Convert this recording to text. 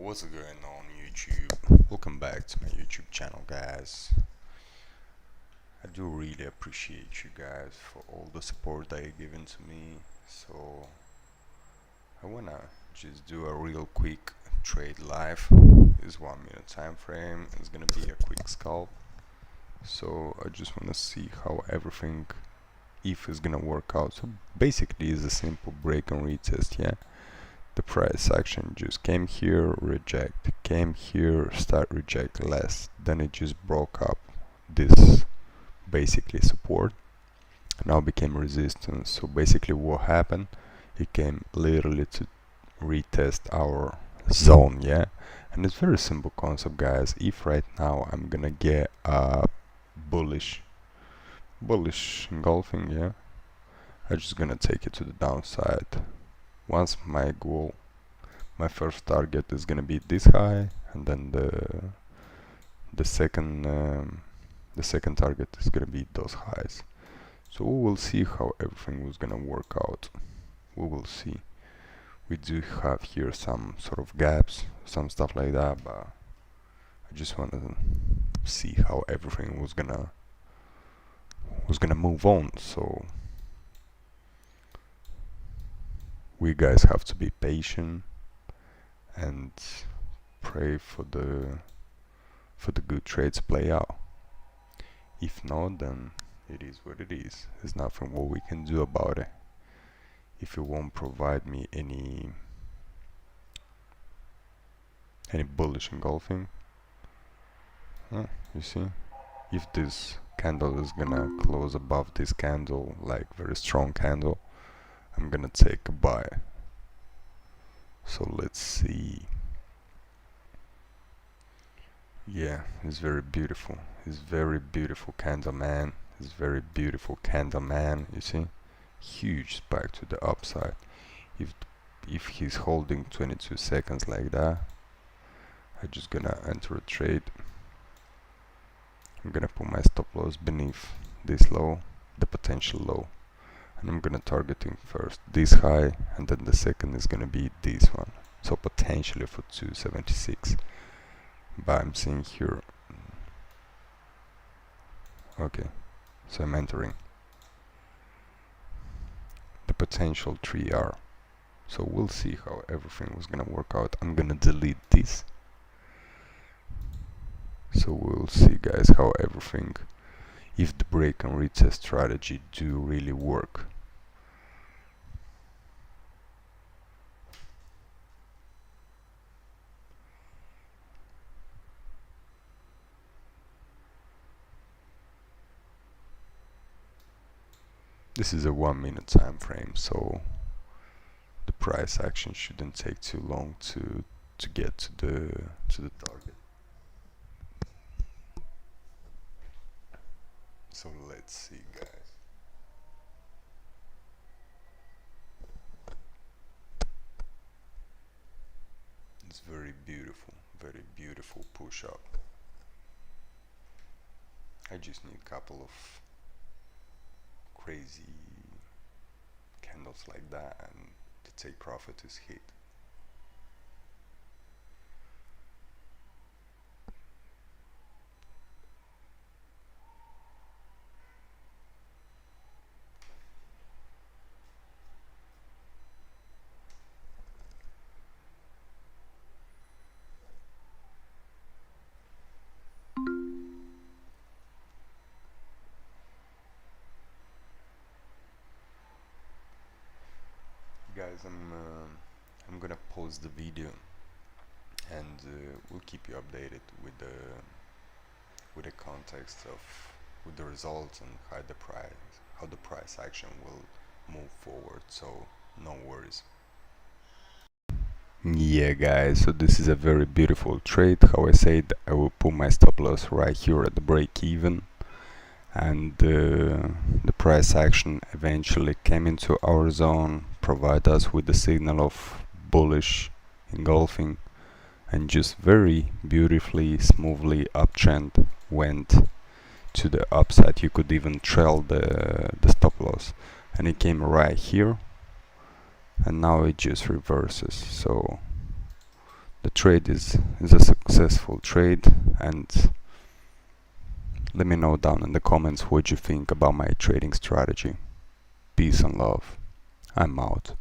What's going on YouTube? Welcome back to my YouTube channel, guys. I do really appreciate you guys for all the support that you're giving to me. So I wanna just do a real quick trade live. It's 1 minute time frame. It's gonna be a quick scalp. So I just wanna see how everything, if it's gonna work out. So basically it's a simple break and retest, yeah. The price action just came here, reject, came here, start reject less, then it just broke up this basically support, now became resistance. So basically what happened, it came literally to retest our zone, yeah. And it's very simple concept, guys. If right now I'm gonna get a bullish engulfing, yeah, I'm just gonna take it to the downside. Once my goal, my first target is gonna be this high, and then the second target is gonna be those highs. So we will see how everything was gonna work out. We will see. We do have here some sort of gaps, some stuff like that, but I just want to see how everything was gonna move on. So we guys have to be patient and pray for the good trades play out. If not, then it is what it is. There's nothing what we can do about it. If it won't provide me any bullish engulfing, you see, if this candle is gonna close above this candle, like very strong candle, I'm gonna take a buy. So let's see. Yeah, it's very beautiful. It's very beautiful candle, man. It's very beautiful candle, man. You see, huge spike to the upside. If he's holding 22 seconds like that, I'm just gonna enter a trade. I'm gonna put my stop loss beneath this low, the potential low. And I'm gonna targeting first this high, and then the second is gonna be this one, so potentially for 276. But I'm seeing here, okay, so I'm entering the potential 3R. So we'll see how everything was gonna work out. I'm gonna delete this, so we'll see, guys, how everything, if the break and retest strategy do really work. This is a 1 minute time frame, so the price action shouldn't take too long to get to the target. So let's see, guys. It's very beautiful push up. I just need a couple of crazy candles like that, and the take profit is hit. Guys, I'm gonna pause the video, and we'll keep you updated with the context of with the results and how the price action will move forward. So no worries. Yeah, guys, so this is a very beautiful trade. How I said, I will put my stop loss right here at the break even, and the price action eventually came into our zone, provide us with the signal of bullish engulfing, and just very beautifully, smoothly uptrend went to the upside. You could even trail the stop loss, and it came right here, and now it just reverses. So the trade is a successful trade, and let me know down in the comments what you think about my trading strategy. Peace and love. I'm out.